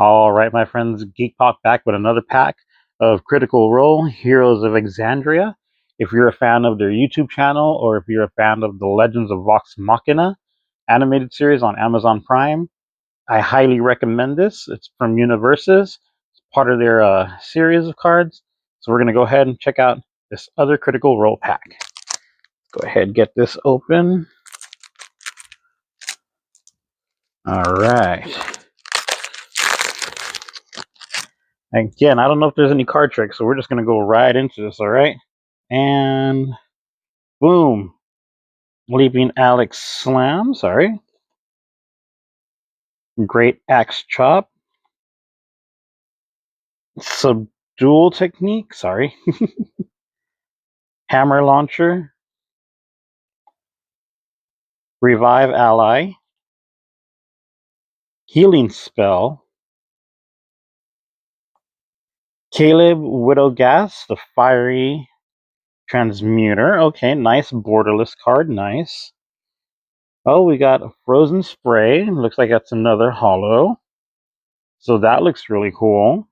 All right, my friends, Geek Pop back with another pack of Critical Role Heroes of Exandria. If you're a fan of their YouTube channel, or if you're a fan of the Legends of Vox Machina animated series on Amazon Prime, I highly recommend this. It's from UniVersus. It's part of their series of cards. So we're going to go ahead and check out this other Critical Role pack. Go ahead and get this open. All right. Again, I don't know if there's any card tricks, so we're just going to go right into this, all right? And boom. Leaping Alex Slam, sorry. Great Axe Chop. Subdual Technique, sorry. Hammer Launcher. Revive Ally. Healing Spell. Caleb Widowgas, the Fiery Transmuter. Okay, nice borderless card, nice. Oh, we got a Frozen Spray. Looks like that's another holo. So that looks really cool.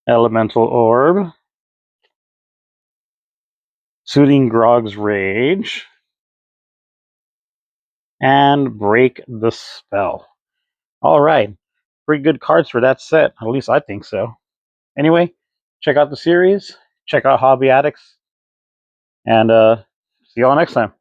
Elemental Orb. Soothing Grog's Rage. And Break the Spell. All right. Pretty good cards for that set. At least I think so. Anyway, check out the series. Check out Hobby Addicts. And see y'all next time.